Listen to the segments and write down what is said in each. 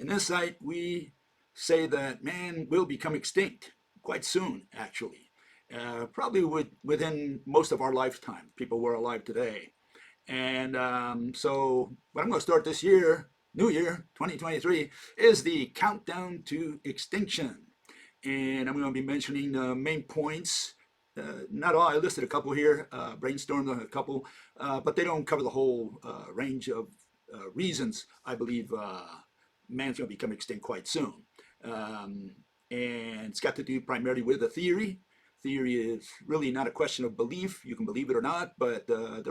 In this site, we say that man will become extinct quite soon, actually. Probably within most of our lifetime, people were alive today. And so what I'm going to start this year, New Year 2023, is the countdown to extinction. And I'm going to be mentioning the main points. Not all, I listed a couple here, brainstormed a couple, but they don't cover the whole range of reasons I believe man's going to become extinct quite soon. And it's got to do primarily with a theory. Theory is really not a question of belief. You can believe it or not, but the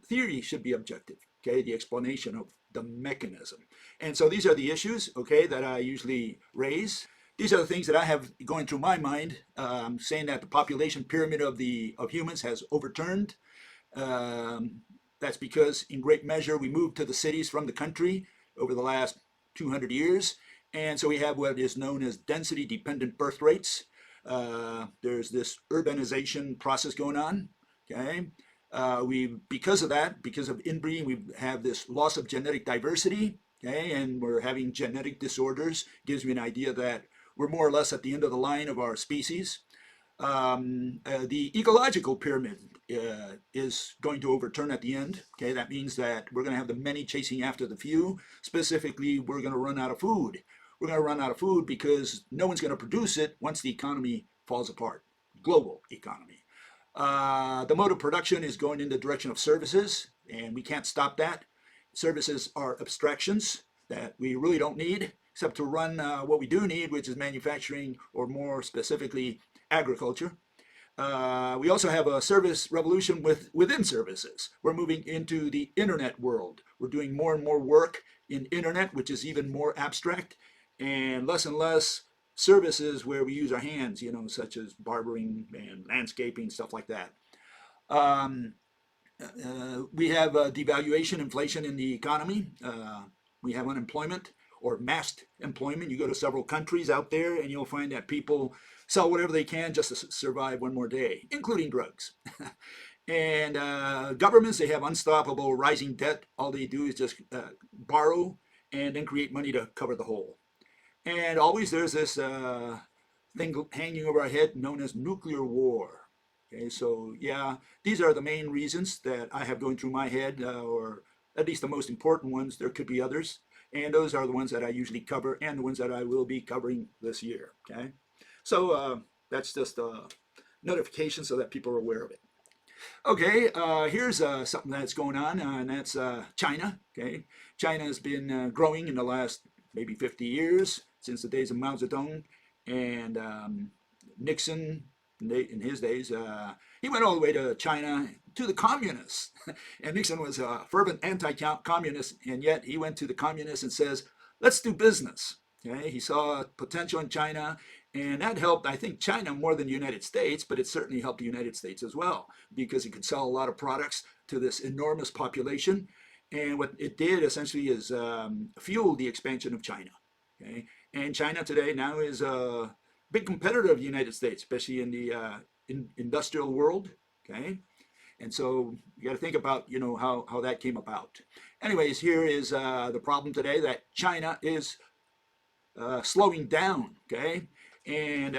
theory should be objective. Okay, the explanation of the mechanism. And so these are the issues, okay, that I usually raise. These are the things that I have going through my mind, saying that the population pyramid of humans has overturned. That's because, in great measure, we moved to the cities from the country over the last 200 years. And so we have what is known as density-dependent birth rates. There's this urbanization process going on, okay? Because of that, because of inbreeding, we have this loss of genetic diversity, okay? And we're having genetic disorders. Gives me an idea that we're more or less at the end of the line of our species. The ecological pyramid is going to overturn at the end. Okay, that means that we're going to have the many chasing after the few. Specifically, we're going to run out of food. We're going to run out of food because no one's going to produce it once the economy falls apart, global economy. The mode of production is going in the direction of services, and we can't stop that. Services are abstractions that we really don't need, except to run what we do need, which is manufacturing, or more specifically, agriculture. We also have a service revolution within services. We're moving into the internet world. We're doing more and more work in internet, which is even more abstract, and less services where we use our hands, such as barbering and landscaping, stuff like that. We have devaluation, inflation in the economy. We have unemployment or masked employment. You go to several countries out there and you'll find that people sell whatever they can just to survive one more day, including drugs. And governments, they have unstoppable rising debt. All they do is just borrow and then create money to cover the hole. And always there's this thing hanging over our head known as nuclear war. Okay, so yeah, these are the main reasons that I have going through my head, or at least the most important ones. There could be others. And those are the ones that I usually cover and the ones that I will be covering this year. Okay, so that's just a notification so that people are aware of it. Okay, here's something that's going on, and that's China. Okay, China has been growing in the last maybe 50 years, since the days of Mao Zedong and Nixon. In his days, he went all the way to China, to the communists. And Nixon was a fervent anti-communist, and yet he went to the communists and says, let's do business. Okay? He saw potential in China, and that helped, I think, China more than the United States, but it certainly helped the United States as well, because it could sell a lot of products to this enormous population. And what it did essentially is fuel the expansion of China. Okay? And China today now is a big competitor of the United States, especially in the industrial world. Okay? And so you got to think about, how that came about. Anyways, here is the problem today, that China is slowing down. Okay? And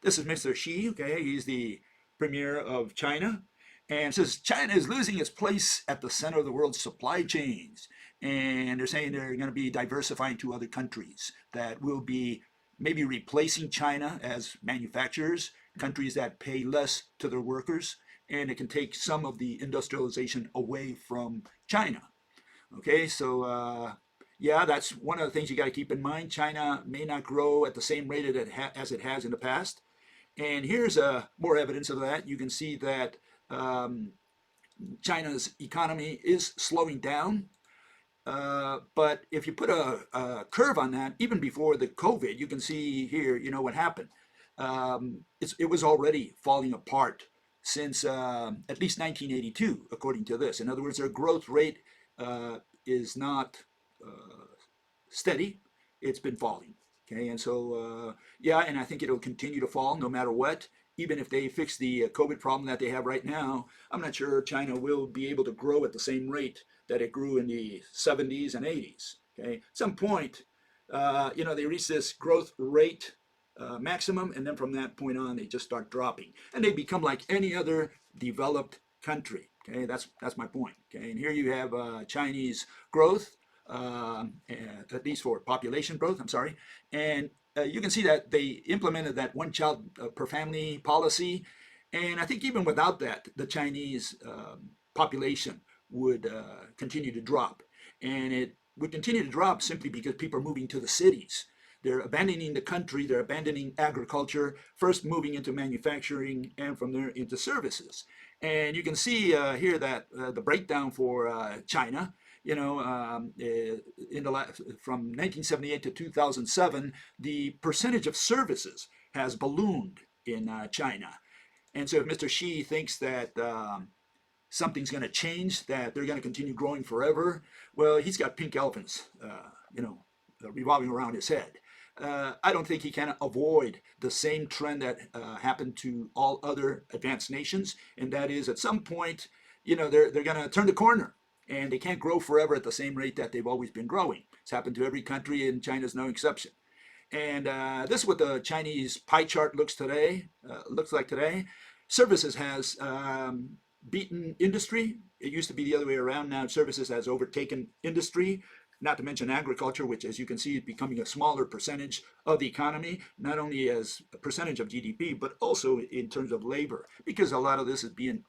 this is Mr. Xi. Okay? He's the premier of China. And says China is losing its place at the center of the world's supply chains. And they're saying they're going to be diversifying to other countries that will be maybe replacing China as manufacturers, countries that pay less to their workers, and it can take some of the industrialization away from China. Okay, so yeah, that's one of the things you got to keep in mind. China may not grow at the same rate as it has in the past. And here's more evidence of that. You can see that China's economy is slowing down. But if you put a curve on that, even before the COVID, you can see here, what happened. It was already falling apart since at least 1982, according to this. In other words, their growth rate is not steady. It's been falling. Okay, and so, yeah, and I think it'll continue to fall no matter what. Even if they fix the COVID problem that they have right now, I'm not sure China will be able to grow at the same rate that it grew in the 70s and 80s. Okay, at some point, they reach this growth rate maximum, and then from that point on, they just start dropping, and they become like any other developed country. Okay, that's my point. Okay, and here you have Chinese growth, at least for population growth. I'm sorry, and you can see that they implemented that one child per family policy, and I think even without that, the Chinese population would continue to drop, and it would continue to drop simply because people are moving to the cities. They're abandoning the country, they're abandoning agriculture, first moving into manufacturing, and from there into services. And you can see here that the breakdown for China, from 1978 to 2007, the percentage of services has ballooned in China. And so if Mr. Xi thinks that something's going to change, that they're going to continue growing forever, well, he's got pink elephants, revolving around his head. I don't think he can avoid the same trend that happened to all other advanced nations, and that is at some point, they're going to turn the corner, and they can't grow forever at the same rate that they've always been growing. It's happened to every country, and China's no exception. And this is what the Chinese pie chart looks like today. Services has beaten industry. It used to be the other way around. Now services has overtaken industry, not to mention agriculture, which, as you can see, is becoming a smaller percentage of the economy, not only as a percentage of GDP, but also in terms of labor, because a lot of this is being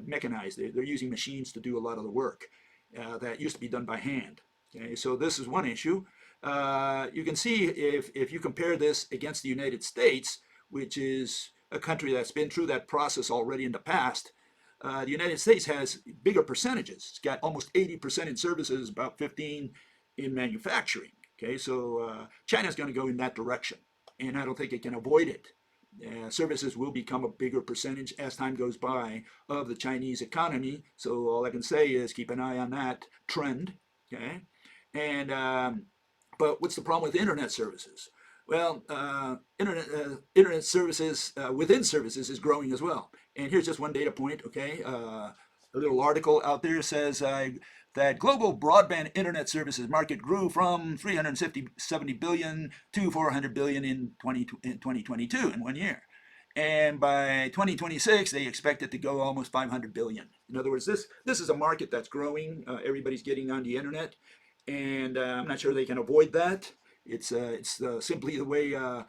mechanized. They're using machines to do a lot of the work that used to be done by hand. Okay, so this is one issue. You can see if you compare this against the United States, which is a country that's been through that process already in the past, the United States has bigger percentages. It's got almost 80% in services, about 15% in manufacturing. Okay, so China's going to go in that direction, and I don't think it can avoid it. Services will become a bigger percentage as time goes by of the Chinese economy. So all I can say is keep an eye on that trend. Okay, and but what's the problem with internet services? Well, internet services within services is growing as well. And here's just one data point, okay? A little article out there says that global broadband internet services market grew from 370 billion to 400 billion in 2022 in 1 year. And by 2026, they expect it to go almost 500 billion. In other words, this is a market that's growing. Everybody's getting on the internet, and I'm not sure they can avoid that. It's simply the way of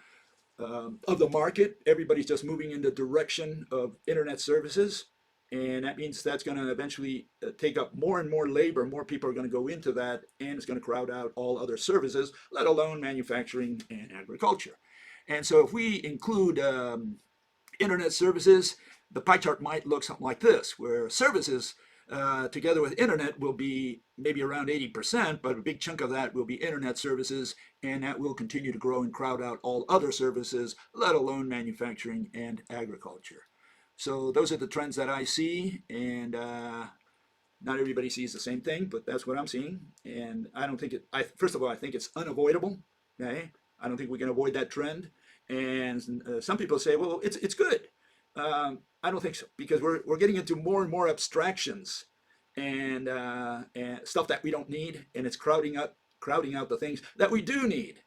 the market. Everybody's just moving in the direction of internet services, and that means that's going to eventually take up more and more labor. More people are going to go into that, and it's going to crowd out all other services, let alone manufacturing and agriculture. And so if we include internet services, the pie chart might look something like this, where services together with internet will be maybe around 80%, but a big chunk of that will be internet services, and that will continue to grow and crowd out all other services, let alone manufacturing and agriculture. So those are the trends that I see, and not everybody sees the same thing, but that's what I'm seeing. And I don't think first of all, I think it's unavoidable. Okay, I don't think we can avoid that trend. And some people say, well, it's good. I don't think so, because we're getting into more and more abstractions and stuff that we don't need, and it's crowding out the things that we do need.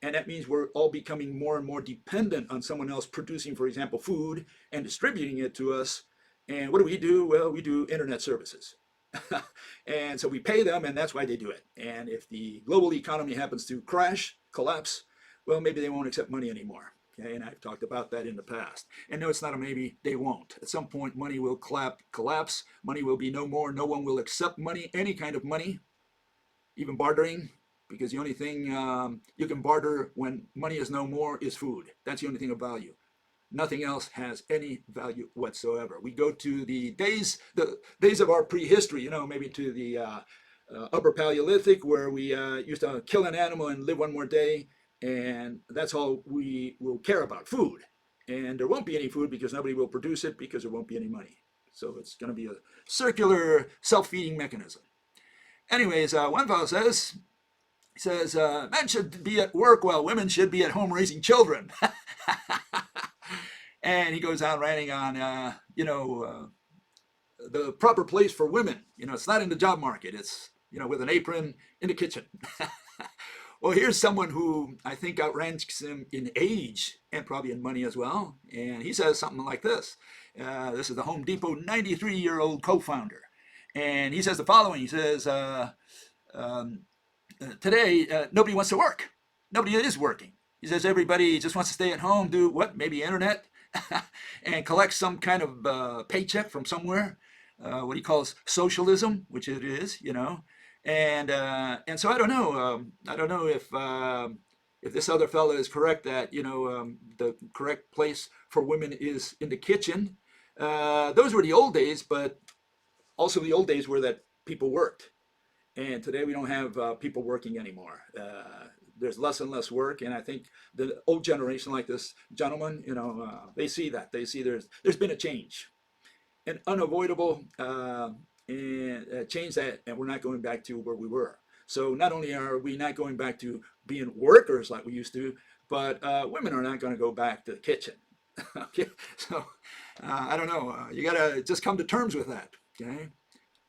And that means we're all becoming more and more dependent on someone else producing, for example, food and distributing it to us. And what do? Well, we do internet services. And so we pay them, and that's why they do it. And if the global economy happens to collapse, well, maybe they won't accept money anymore. Okay, and I've talked about that in the past. And no, it's not a maybe, they won't. At some point, money will collapse. Money will be no more. No one will accept money, any kind of money, even bartering, because the only thing you can barter when money is no more is food. That's the only thing of value. Nothing else has any value whatsoever. We go to the days of our prehistory, maybe to the Upper Paleolithic, where we used to kill an animal and live one more day. And that's all we will care about, food. And there won't be any food because nobody will produce it because there won't be any money. So it's going to be a circular, self-feeding mechanism. Anyways, one fellow says, men should be at work while women should be at home raising children. And he goes on ranting on, the proper place for women. It's not in the job market. It's, with an apron in the kitchen. Well, here's someone who I think outranks him in age and probably in money as well. And he says something like this. This is the Home Depot 93-year-old co-founder. And he says the following. He says, today, nobody wants to work. Nobody is working. He says everybody just wants to stay at home, do what? Maybe internet, and collect some kind of paycheck from somewhere. What he calls socialism, which it is, And so I don't know. I don't know if this other fellow is correct that the correct place for women is in the kitchen. Those were the old days, but also the old days were that people worked, and today we don't have people working anymore. There's less and less work, and I think the old generation, like this gentleman, they see that. They see there's been a change, an unavoidable change that, and we're not going back to where we were. So not only are we not going back to being workers like we used to, but women are not going to go back to the kitchen. Okay, so I don't know. You got to just come to terms with that. Okay,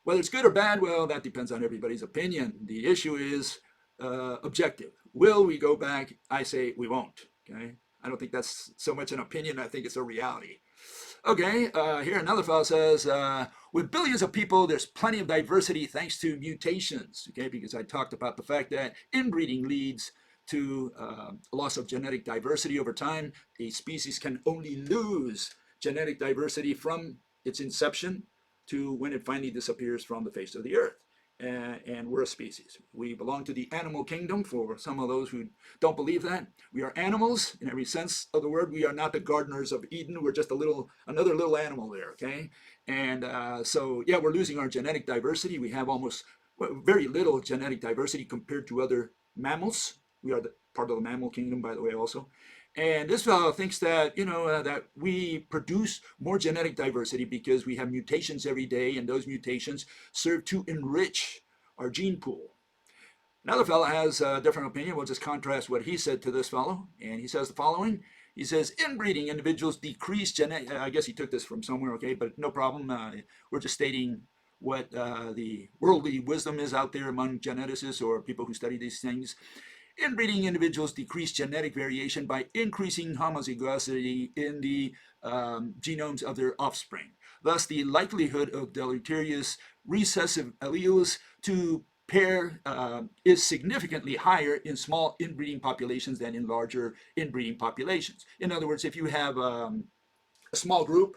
whether it's good or bad, well, that depends on everybody's opinion. The issue is objective. Will we go back? I say we won't. Okay, I don't think that's so much an opinion. I think it's a reality. Okay, here another fellow says, with billions of people, there's plenty of diversity thanks to mutations. Okay, because I talked about the fact that inbreeding leads to loss of genetic diversity over time. A species can only lose genetic diversity from its inception to when it finally disappears from the face of the earth. And we're a species. We belong to the animal kingdom. For some of those who don't believe that, we are animals in every sense of the word. We are not the gardeners of Eden. We're just another little animal there. Okay, and so yeah, we're losing our genetic diversity. We have very little genetic diversity compared to other mammals. We are part of the mammal kingdom, by the way, also. And this fellow thinks that, that we produce more genetic diversity because we have mutations every day, and those mutations serve to enrich our gene pool. Another fellow has a different opinion. We'll just contrast what he said to this fellow. And he says the following. He says, inbreeding individuals decrease genetic, I guess he took this from somewhere, okay, but no problem. We're just stating what the worldly wisdom is out there among geneticists or people who study these things. Inbreeding individuals decrease genetic variation by increasing homozygosity in the genomes of their offspring. Thus, the likelihood of deleterious recessive alleles to pair is significantly higher in small inbreeding populations than in larger inbreeding populations. In other words, if you have a small group,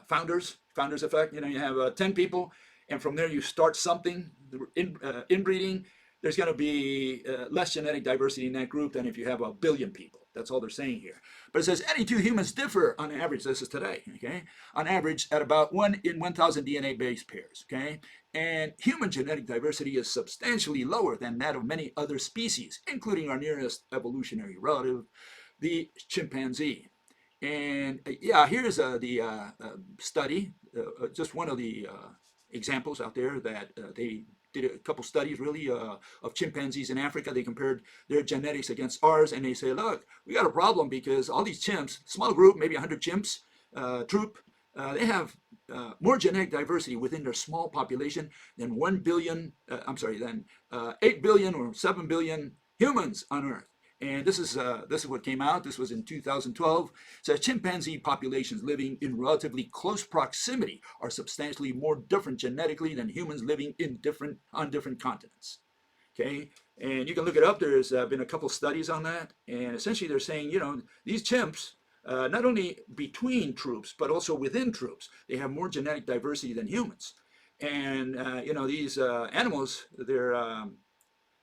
founders effect, you have 10 people, and from there you start something, inbreeding, there's going to be less genetic diversity in that group than if you have 1 billion people. That's all they're saying here. But it says any two humans differ on average, this is today, okay, on average at about 1 in 1,000 DNA base pairs, okay? And human genetic diversity is substantially lower than that of many other species, including our nearest evolutionary relative, the chimpanzee. And yeah, here's the study, just one of the examples out there that they did a couple studies really of chimpanzees in Africa. They compared their genetics against ours, and they say, look, we got a problem because all these chimps, small group, maybe 100 chimps, troop, they have more genetic diversity within their small population than 1 billion, than 8 billion or 7 billion humans on Earth. And this is what came out. This was in 2012. So chimpanzee populations living in relatively close proximity are substantially more different genetically than humans living on different continents. Okay, and you can look it up. There's been a couple studies on that, and essentially they're saying, these chimps, not only between troops but also within troops, they have more genetic diversity than humans. And these animals, they're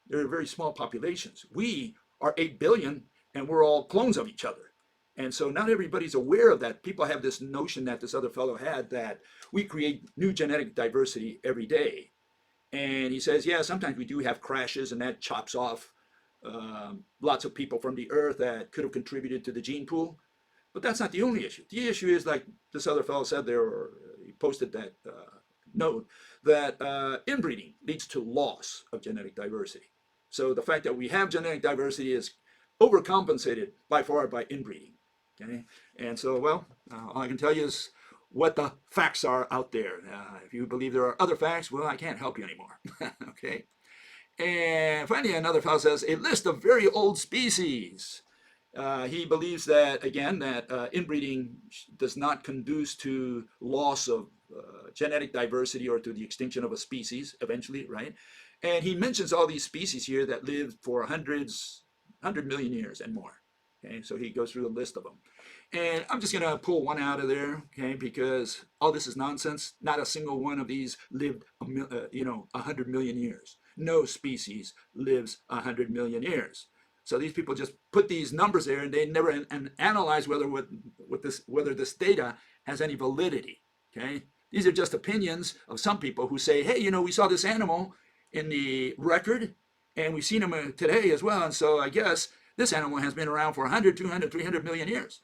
very small populations. We are 8 billion, and we're all clones of each other. And so not everybody's aware of that. People have this notion that this other fellow had, that we create new genetic diversity every day. And he says, yeah, sometimes we do have crashes, and that chops off lots of people from the earth that could have contributed to the gene pool. But that's not the only issue. The issue is, like this other fellow said there, or he posted that note, that inbreeding leads to loss of genetic diversity. So the fact that we have genetic diversity is overcompensated by far by inbreeding. Okay, and so, well, all I can tell you is what the facts are out there. If you believe there are other facts, well, I can't help you anymore. Okay. And finally, another fellow says, a list of very old species. He believes that, again, that inbreeding does not conduce to loss of genetic diversity or to the extinction of a species eventually, right? And he mentions all these species here that lived for 100 million years and more. Okay, so he goes through a list of them. And I'm just going to pull one out of there, okay, because all this is nonsense. Not a single one of these lived, 100 million years. No species lives 100 million years. So these people just put these numbers there, and they never analyze whether this data has any validity. Okay, these are just opinions of some people who say, hey, we saw this animal in the record, and we've seen him today as well, and so I guess this animal has been around for 100, 200, 300 million years.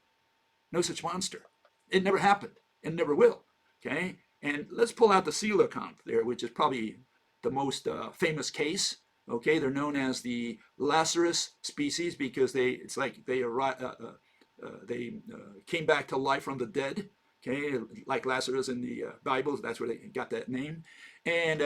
No such monster. It never happened, and never will. Okay, and let's pull out the coelacanth there, which is probably the most famous case. Okay, they're known as the Lazarus species because they came back to life from the dead. Okay, like Lazarus in the Bible, that's where they got that name. And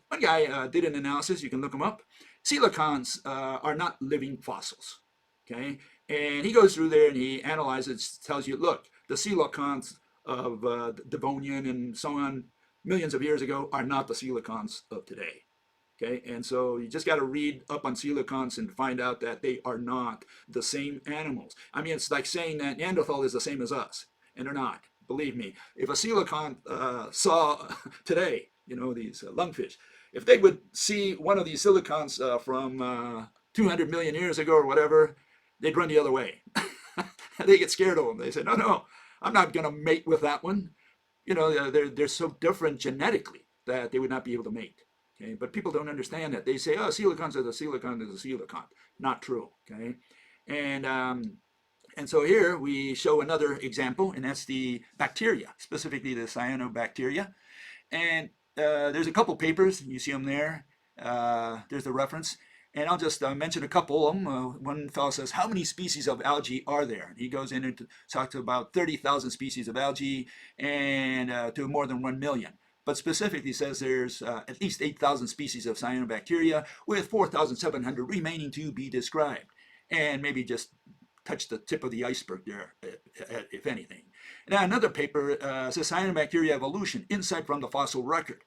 one guy did an analysis. You can look them up. Coelacanths are not living fossils. Okay, and he goes through there and he analyzes, tells you, look, the coelacanths of Devonian and so on millions of years ago are not the coelacanths of today. Okay, and so you just got to read up on coelacanths and find out that they are not the same animals. I mean, it's like saying that Neanderthal is the same as us, and they're not. Believe me, if a coelacanth saw today, these lungfish, if they would see one of these coelacanths from 200 million years ago or whatever, they'd run the other way. They get scared of them. They say, no, I'm not going to mate with that one. They're so different genetically that they would not be able to mate. Okay, but people don't understand that. They say, oh, coelacanths are the coelacanth is a coelacanth. Not true. Okay, and so here we show another example, and that's the bacteria, specifically the cyanobacteria. And there's a couple papers. You see them there. There's the reference. And I'll just mention a couple of them. One fellow says, how many species of algae are there? And he goes in and talks about 30,000 species of algae and to more than 1 million. But specifically says there's at least 8,000 species of cyanobacteria with 4,700 remaining to be described. And maybe just touch the tip of the iceberg there, if anything. Now another paper says cyanobacteria evolution, insight from the fossil record.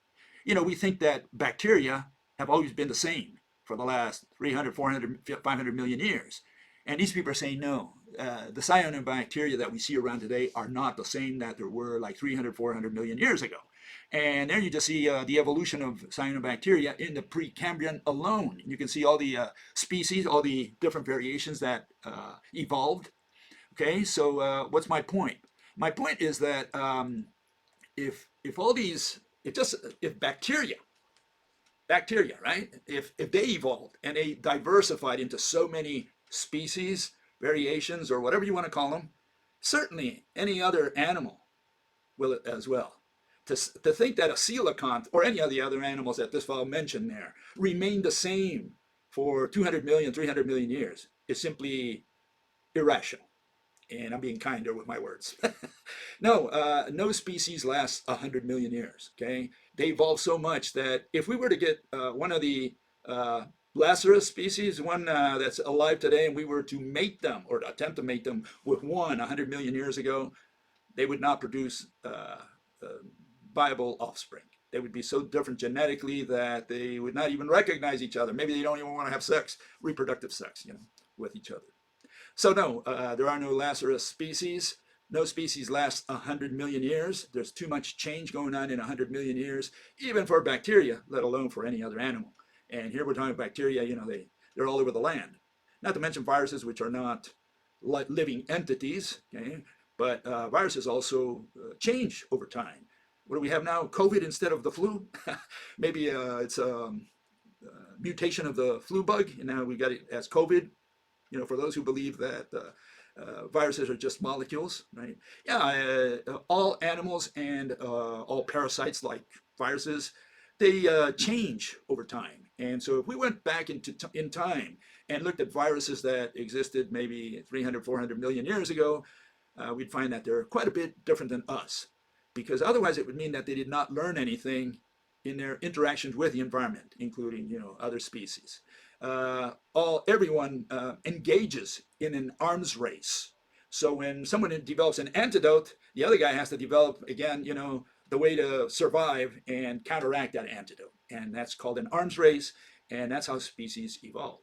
We think that bacteria have always been the same for the last 300, 400, 500 million years. And these people are saying, no, the cyanobacteria that we see around today are not the same that there were like 300, 400 million years ago. And there you just see the evolution of cyanobacteria in the Precambrian alone. You can see all the species, all the different variations that evolved. Okay, so what's my point? My point is that if bacteria, right? If they evolved and they diversified into so many species, variations, or whatever you want to call them, certainly any other animal will as well. To think that a coelacanth or any of the other animals that this fellow mentioned there remain the same for 200 million, 300 million years is simply irrational. And I'm being kinder with my words. No species lasts 100 million years, okay? They evolve so much that if we were to get one of the Lazarus species, one that's alive today, and we were to mate them or to attempt to mate them with one 100 million years ago, they would not produce viable offspring. They would be so different genetically that they would not even recognize each other. Maybe they don't even want to have sex, reproductive sex, with each other. So no, there are no Lazarus species. No species lasts 100 million years. There's too much change going on in 100 million years, even for bacteria, let alone for any other animal. And here we're talking about bacteria, they're all over the land. Not to mention viruses, which are not living entities, okay? But viruses also change over time. What do we have now? COVID instead of the flu? Maybe it's a mutation of the flu bug, and now we got it as COVID. For those who believe that viruses are just molecules, right? Yeah, all animals and all parasites like viruses, they change over time. And so if we went back in time and looked at viruses that existed maybe 300, 400 million years ago, we'd find that they're quite a bit different than us. because otherwise it would mean that they did not learn anything in their interactions with the environment, including other species. Everyone engages in an arms race. So when someone develops an antidote, the other guy has to develop again, the way to survive and counteract that antidote, and that's called an arms race, and that's how species evolve.